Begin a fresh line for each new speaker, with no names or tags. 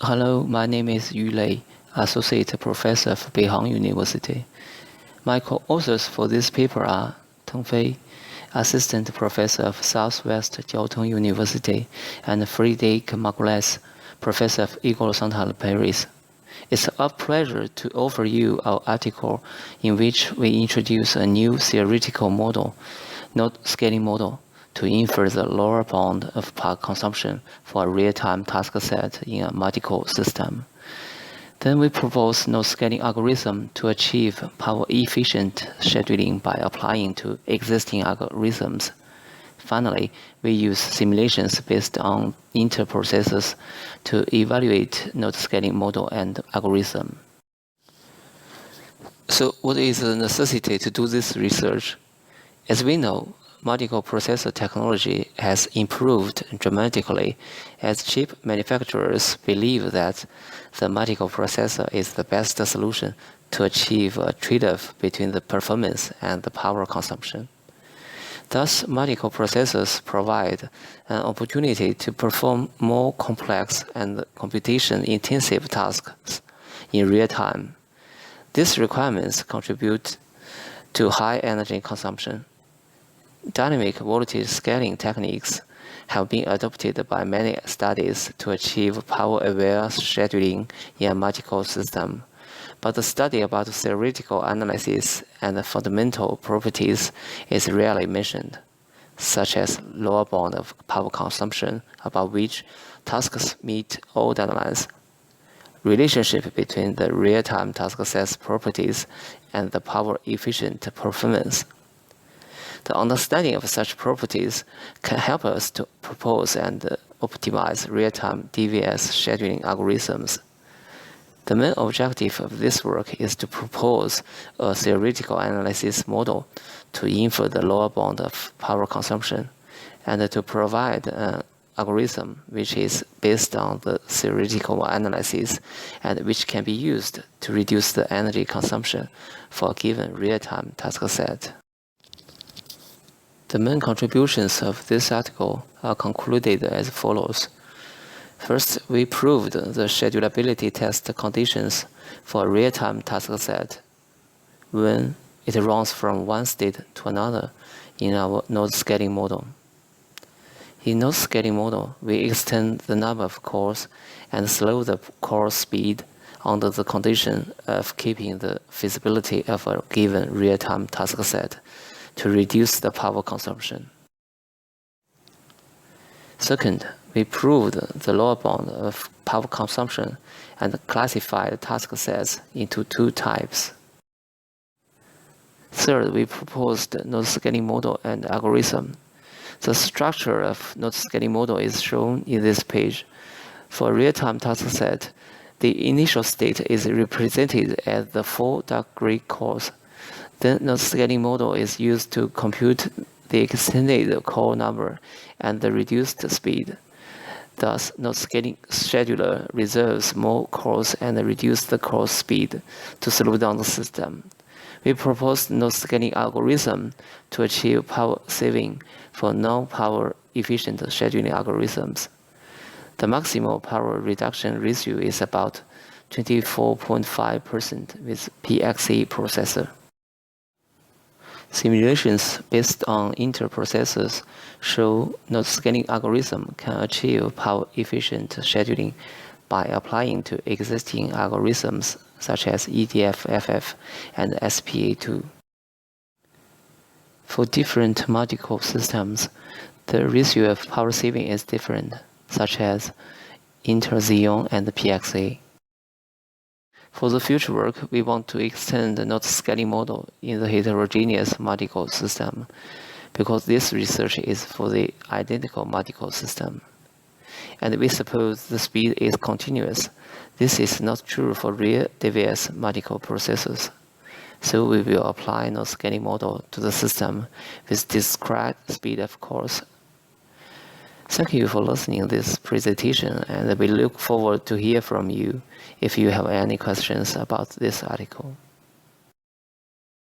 Hello, my name is Yu Lei, Associate Professor of Beihang University. My co-authors for this paper are Teng Fei, Assistant Professor of Southwest Jiaotong University, and Frédéric Margules, Professor of École Centrale Paris. It's a pleasure to offer you our article in which we introduce a new theoretical model, node scaling model, to infer the lower bound of power consumption for a real-time task set in a multi-core system. Then we propose node scaling algorithm to achieve power-efficient scheduling by applying to existing algorithms. Finally, we use simulations based on interprocessors to evaluate node scaling model and algorithm. So what is the necessity to do this research? As we know, multi-core processor technology has improved dramatically as chip manufacturers believe that the multi-core processor is the best solution to achieve a trade-off between the performance and the power consumption. Thus, multi-core processors provide an opportunity to perform more complex and computation-intensive tasks in real time. These requirements contribute to high energy consumption. Dynamic voltage scaling techniques have been adopted by many studies to achieve power-aware scheduling in a multi-core system, but the study about theoretical analysis and fundamental properties is rarely mentioned, such as lower bound of power consumption above which tasks meet all deadlines, relationship between the real-time task set's properties and the power-efficient performance. The understanding of such properties can help us to propose and optimize real-time DVS scheduling algorithms. The main objective of this work is to propose a theoretical analysis model to infer the lower bound of power consumption and to provide an algorithm which is based on the theoretical analysis and which can be used to reduce the energy consumption for a given real-time task set. The main contributions of this article are concluded as follows. First, we proved the schedulability test conditions for a real-time task set when it runs from one state to another in our node scaling model. In node scaling model, we extend the number of cores and slow the core speed under the condition of keeping the feasibility of a given real-time task set to reduce the power consumption. Second, we proved the lower bound of power consumption and classified task sets into two types. Third, we proposed node scaling model and algorithm. The structure of node scaling model is shown in this page. For a real-time task set, the initial state is represented as the 4 dark gray cores. Then node scaling model is used to compute the extended core number and the reduced speed. Thus, node scaling scheduler reserves more cores and reduces the core speed to slow down the system. We proposed node scaling algorithm to achieve power saving for non-power efficient scheduling algorithms. The maximal power reduction ratio is about 24.5% with PXA processor. Simulations based on interprocessors show node scaling algorithm can achieve power-efficient scheduling by applying to existing algorithms such as EDF-FF and SPA2. For different multi-core systems, the ratio of power saving is different, such as Xeon and PXA. For the future work, we want to extend the node scaling model in the heterogeneous multi-core system, because this research is for the identical multi-core system. And we suppose the speed is continuous. This is not true for real DVS multi-core processors. So we will apply node scaling model to the system with discrete speed of cores. Thank you for listening to this presentation, and we look forward to hear from you if you have any questions about this article.